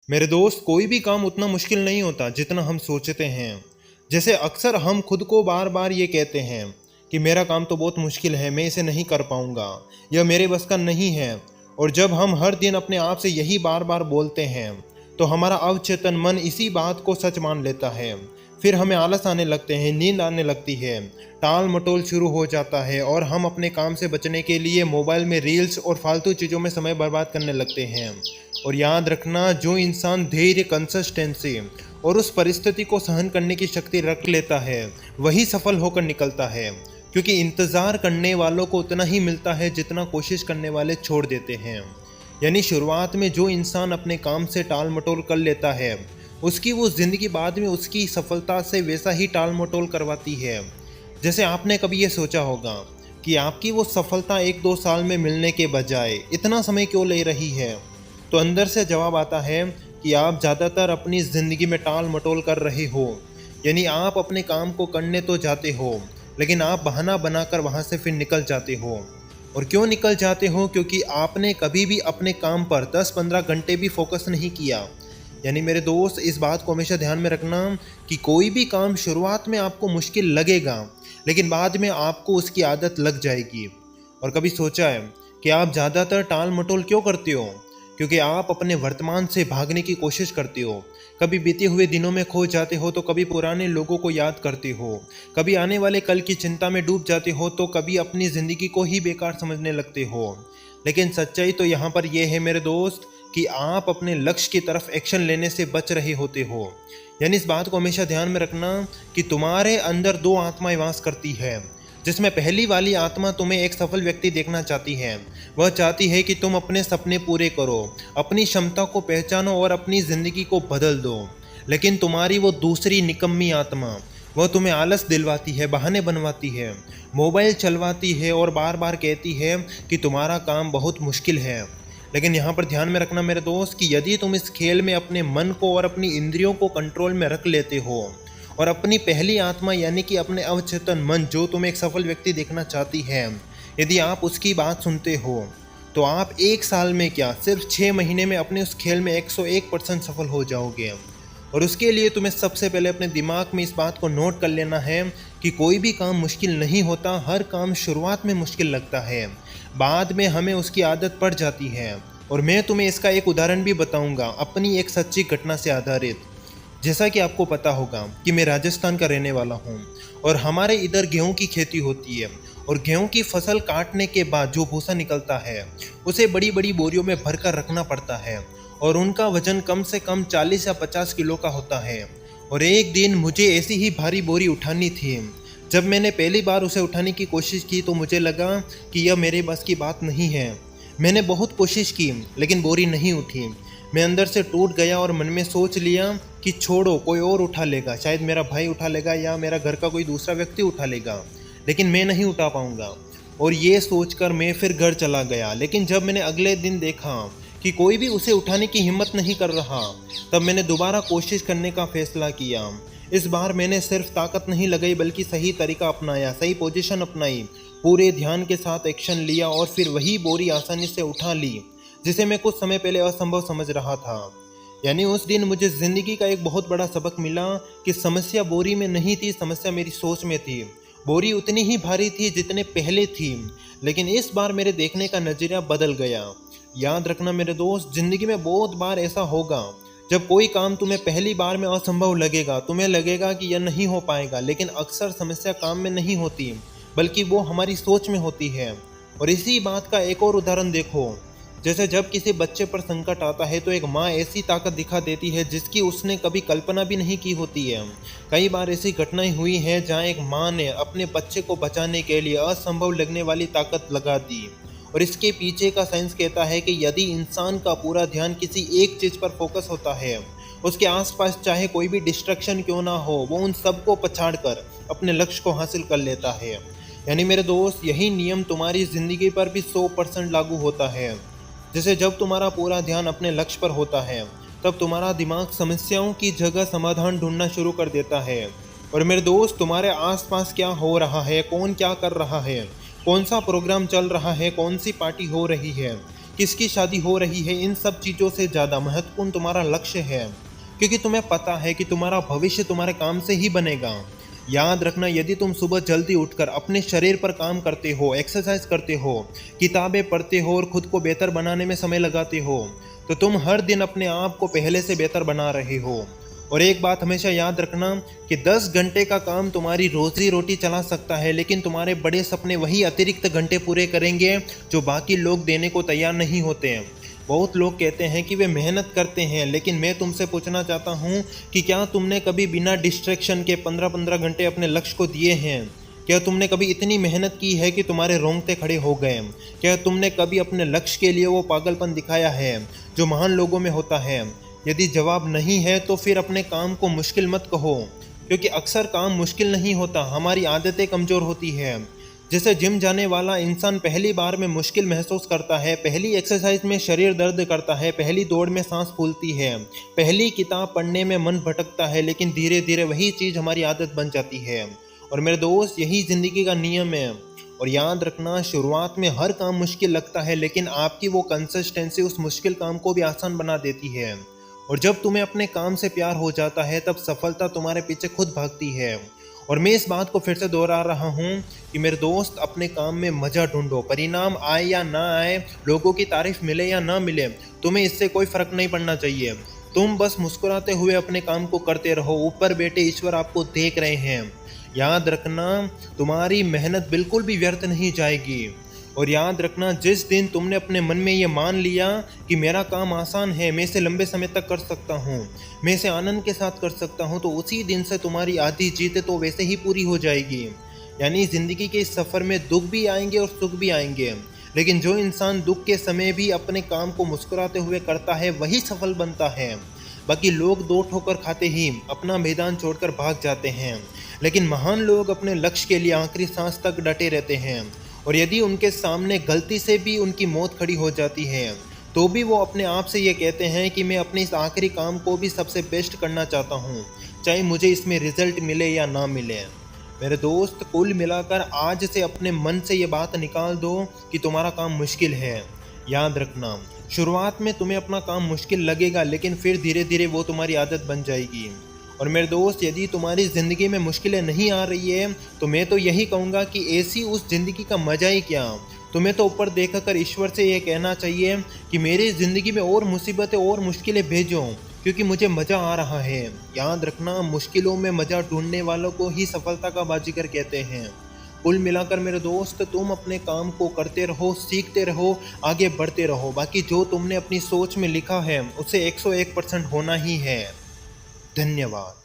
मेरे दोस्त, कोई भी काम उतना मुश्किल नहीं होता जितना हम सोचते हैं। जैसे अक्सर हम खुद को बार बार ये कहते हैं कि मेरा काम तो बहुत मुश्किल है, मैं इसे नहीं कर पाऊंगा, यह मेरे बस का नहीं है। और जब हम हर दिन अपने आप से यही बार बार बोलते हैं तो हमारा अवचेतन मन इसी बात को सच मान लेता है। फिर हमें आलस आने लगते हैं, नींद आने लगती है, टाल मटोल शुरू हो जाता है और हम अपने काम से बचने के लिए मोबाइल में रील्स और फालतू चीज़ों में समय बर्बाद करने लगते हैं। और याद रखना, जो इंसान धैर्य, कंसिस्टेंसी और उस परिस्थिति को सहन करने की शक्ति रख लेता है वही सफल होकर निकलता है। क्योंकि इंतज़ार करने वालों को उतना ही मिलता है जितना कोशिश करने वाले छोड़ देते हैं। यानी शुरुआत में जो इंसान अपने काम से टाल मटोल कर लेता है उसकी वो ज़िंदगी बाद में उसकी सफलता से वैसा ही टाल मटोल करवाती है। जैसे आपने कभी ये सोचा होगा कि आपकी वो सफलता 1-2 साल में मिलने के बजाय इतना समय क्यों ले रही है? तो अंदर से जवाब आता है कि आप ज़्यादातर अपनी ज़िंदगी में टाल मटोल कर रहे हो। यानी आप अपने काम को करने तो जाते हो लेकिन आप बहाना बनाकर वहाँ से फिर निकल जाते हो। और क्यों निकल जाते हो? क्योंकि आपने कभी भी अपने काम पर 10-15 घंटे भी फोकस नहीं किया। यानी मेरे दोस्त, इस बात को हमेशा ध्यान में रखना कि कोई भी काम शुरुआत में आपको मुश्किल लगेगा लेकिन बाद में आपको उसकी आदत लग जाएगी। और कभी सोचा है कि आप ज़्यादातर टाल मटोल क्यों करते हो? क्योंकि आप अपने वर्तमान से भागने की कोशिश करते हो। कभी बीते हुए दिनों में खो जाते हो तो कभी पुराने लोगों को याद करते हो, कभी आने वाले कल की चिंता में डूब जाते हो तो कभी अपनी ज़िंदगी को ही बेकार समझने लगते हो। लेकिन सच्चाई तो यहाँ पर यह है मेरे दोस्त कि आप अपने लक्ष्य की तरफ एक्शन लेने से बच रहे होते हो। यानी इस बात को हमेशा ध्यान में रखना कि तुम्हारे अंदर 2 आत्माएं वास करती है, जिसमें पहली वाली आत्मा तुम्हें एक सफल व्यक्ति देखना चाहती है। वह चाहती है कि तुम अपने सपने पूरे करो, अपनी क्षमता को पहचानो और अपनी ज़िंदगी को बदल दो। लेकिन तुम्हारी वो दूसरी निकम्मी आत्मा, वह तुम्हें आलस दिलवाती है, बहाने बनवाती है, मोबाइल चलवाती है और बार बार कहती है कि तुम्हारा काम बहुत मुश्किल है। लेकिन यहाँ पर ध्यान में रखना मेरे दोस्त कि यदि तुम इस खेल में अपने मन को और अपनी इंद्रियों को कंट्रोल में रख लेते हो और अपनी पहली आत्मा यानी कि अपने अवचेतन मन जो तुम्हें एक सफल व्यक्ति देखना चाहती है, यदि आप उसकी बात सुनते हो तो आप 1 साल में क्या, सिर्फ 6 महीने में अपने उस खेल में 101% सफल हो जाओगे। और उसके लिए तुम्हें सबसे पहले अपने दिमाग में इस बात को नोट कर लेना है कि कोई भी काम मुश्किल नहीं होता। हर काम शुरुआत में मुश्किल लगता है, बाद में हमें उसकी आदत पड़ जाती है। और मैं तुम्हें इसका एक उदाहरण भी बताऊंगा अपनी एक सच्ची घटना से आधारित। जैसा कि आपको पता होगा कि मैं राजस्थान का रहने वाला हूँ और हमारे इधर गेहूं की खेती होती है। और गेहूं की फसल काटने के बाद जो भूसा निकलता है उसे बड़ी बड़ी बोरियों में भरकर रखना पड़ता है और उनका वजन कम से कम 40 या 50 किलो का होता है। और एक दिन मुझे ऐसी ही भारी बोरी उठानी थी। जब मैंने पहली बार उसे उठाने की कोशिश की तो मुझे लगा कि यह मेरे बस की बात नहीं है। मैंने बहुत कोशिश की लेकिन बोरी नहीं उठी। मैं अंदर से टूट गया और मन में सोच लिया कि छोड़ो, कोई और उठा लेगा, शायद मेरा भाई उठा लेगा या मेरा घर का कोई दूसरा व्यक्ति उठा लेगा, लेकिन मैं नहीं उठा पाऊंगा। और ये सोचकर मैं फिर घर चला गया। लेकिन जब मैंने अगले दिन देखा कि कोई भी उसे उठाने की हिम्मत नहीं कर रहा, तब मैंने दोबारा कोशिश करने का फैसला किया। इस बार मैंने सिर्फ ताकत नहीं लगाई बल्कि सही तरीका अपनाया, सही पोजीशन अपनाई, पूरे ध्यान के साथ एक्शन लिया और फिर वही बोरी आसानी से उठा ली जिसे मैं कुछ समय पहले असंभव समझ रहा था। यानी उस दिन मुझे ज़िंदगी का एक बहुत बड़ा सबक मिला कि समस्या बोरी में नहीं थी, समस्या मेरी सोच में थी। बोरी उतनी ही भारी थी जितने पहले थी, लेकिन इस बार मेरे देखने का नज़रिया बदल गया। याद रखना मेरे दोस्त, ज़िंदगी में बहुत बार ऐसा होगा जब कोई काम तुम्हें पहली बार में असंभव लगेगा, तुम्हें लगेगा कि यह नहीं हो पाएगा। लेकिन अक्सर समस्या काम में नहीं होती बल्कि वो हमारी सोच में होती है। और इसी बात का एक और उदाहरण देखो। जैसे जब किसी बच्चे पर संकट आता है तो एक माँ ऐसी ताकत दिखा देती है जिसकी उसने कभी कल्पना भी नहीं की होती है। कई बार ऐसी घटनाएं हुई हैं जहाँ एक माँ ने अपने बच्चे को बचाने के लिए असंभव लगने वाली ताकत लगा दी। और इसके पीछे का साइंस कहता है कि यदि इंसान का पूरा ध्यान किसी एक चीज़ पर फोकस होता है, उसके आसपास चाहे कोई भी डिस्ट्रैक्शन क्यों ना हो, वो उन सबको पछाड़ कर अपने लक्ष्य को हासिल कर लेता है। यानी मेरे दोस्त, यही नियम तुम्हारी ज़िंदगी पर भी 100% लागू होता है। जैसे जब तुम्हारा पूरा ध्यान अपने लक्ष्य पर होता है तब तुम्हारा दिमाग समस्याओं की जगह समाधान ढूंढना शुरू कर देता है। और मेरे दोस्त, तुम्हारे आसपास क्या हो रहा है, कौन क्या कर रहा है, कौन सा प्रोग्राम चल रहा है, कौन सी पार्टी हो रही है, किसकी शादी हो रही है, इन सब चीज़ों से ज़्यादा महत्वपूर्ण तुम्हारा लक्ष्य है, क्योंकि तुम्हें पता है कि तुम्हारा भविष्य तुम्हारे काम से ही बनेगा। याद रखना, यदि तुम सुबह जल्दी उठकर अपने शरीर पर काम करते हो, एक्सरसाइज करते हो, किताबें पढ़ते हो और खुद को बेहतर बनाने में समय लगाते हो, तो तुम हर दिन अपने आप को पहले से बेहतर बना रहे हो। और एक बात हमेशा याद रखना कि 10 घंटे का काम तुम्हारी रोजी रोटी चला सकता है, लेकिन तुम्हारे बड़े सपने वही अतिरिक्त घंटे पूरे करेंगे जो बाकी लोग देने को तैयार नहीं होते हैं। बहुत लोग कहते हैं कि वे मेहनत करते हैं, लेकिन मैं तुमसे पूछना चाहता हूँ कि क्या तुमने कभी बिना डिस्ट्रैक्शन के 15-15 घंटे अपने लक्ष्य को दिए हैं? क्या तुमने कभी इतनी मेहनत की है कि तुम्हारे रोंगटे खड़े हो गए? क्या तुमने कभी अपने लक्ष्य के लिए वो पागलपन दिखाया है जो महान लोगों में होता है? यदि जवाब नहीं है तो फिर अपने काम को मुश्किल मत कहो, क्योंकि अक्सर काम मुश्किल नहीं होता, हमारी आदतें कमज़ोर होती है। जैसे जिम जाने वाला इंसान पहली बार में मुश्किल महसूस करता है, पहली एक्सरसाइज में शरीर दर्द करता है, पहली दौड़ में सांस फूलती है, पहली किताब पढ़ने में मन भटकता है, लेकिन धीरे धीरे वही चीज़ हमारी आदत बन जाती है। और मेरे दोस्त, यही ज़िंदगी का नियम है। और याद रखना, शुरुआत में हर काम मुश्किल लगता है, लेकिन आपकी वो कंसिस्टेंसी उस मुश्किल काम को भी आसान बना देती है। और जब तुम्हें अपने काम से प्यार हो जाता है, तब सफलता तुम्हारे पीछे खुद भागती है। और मैं इस बात को फिर से दोहरा रहा हूँ कि मेरे दोस्त, अपने काम में मज़ा ढूंढो। परिणाम आए या ना आए, लोगों की तारीफ मिले या ना मिले, तुम्हें इससे कोई फ़र्क नहीं पड़ना चाहिए। तुम बस मुस्कुराते हुए अपने काम को करते रहो। ऊपर बैठे ईश्वर आपको देख रहे हैं। याद रखना, तुम्हारी मेहनत बिल्कुल भी व्यर्थ नहीं जाएगी। और याद रखना, जिस दिन तुमने अपने मन में ये मान लिया कि मेरा काम आसान है, मैं इसे लंबे समय तक कर सकता हूँ, मैं इसे आनंद के साथ कर सकता हूँ, तो उसी दिन से तुम्हारी आधी जीत तो वैसे ही पूरी हो जाएगी। यानी ज़िंदगी के इस सफ़र में दुख भी आएंगे और सुख भी आएंगे, लेकिन जो इंसान दुख के समय भी अपने काम को मुस्कुराते हुए करता है, वही सफल बनता है। बाकी लोग 2 ठोकर खाते ही अपना मैदान छोड़कर भाग जाते हैं, लेकिन महान लोग अपने लक्ष्य के लिए आखिरी सांस तक डटे रहते हैं। और यदि उनके सामने गलती से भी उनकी मौत खड़ी हो जाती है, तो भी वो अपने आप से ये कहते हैं कि मैं अपने इस आखिरी काम को भी सबसे बेस्ट करना चाहता हूँ, चाहे मुझे इसमें रिजल्ट मिले या ना मिले। मेरे दोस्त, कुल मिलाकर आज से अपने मन से ये बात निकाल दो कि तुम्हारा काम मुश्किल है। याद रखना, शुरुआत में तुम्हें अपना काम मुश्किल लगेगा, लेकिन फिर धीरे धीरे वो तुम्हारी आदत बन जाएगी। और मेरे दोस्त, यदि तुम्हारी ज़िंदगी में मुश्किलें नहीं आ रही है, तो मैं तो यही कहूँगा कि ऐसी उस ज़िंदगी का मज़ा ही क्या। तुम्हें तो ऊपर देखकर ईश्वर से ये कहना चाहिए कि मेरी ज़िंदगी में और मुसीबतें और मुश्किलें भेजो, क्योंकि मुझे मज़ा आ रहा है। याद रखना, मुश्किलों में मज़ा ढूंढने वालों को ही सफलता का बाजीगर कहते हैं। कुल मिलाकर मेरे दोस्त, तुम अपने काम को करते रहो, सीखते रहो, आगे बढ़ते रहो। बाकी जो तुमने अपनी सोच में लिखा है, उसे 101% होना ही है। धन्यवाद।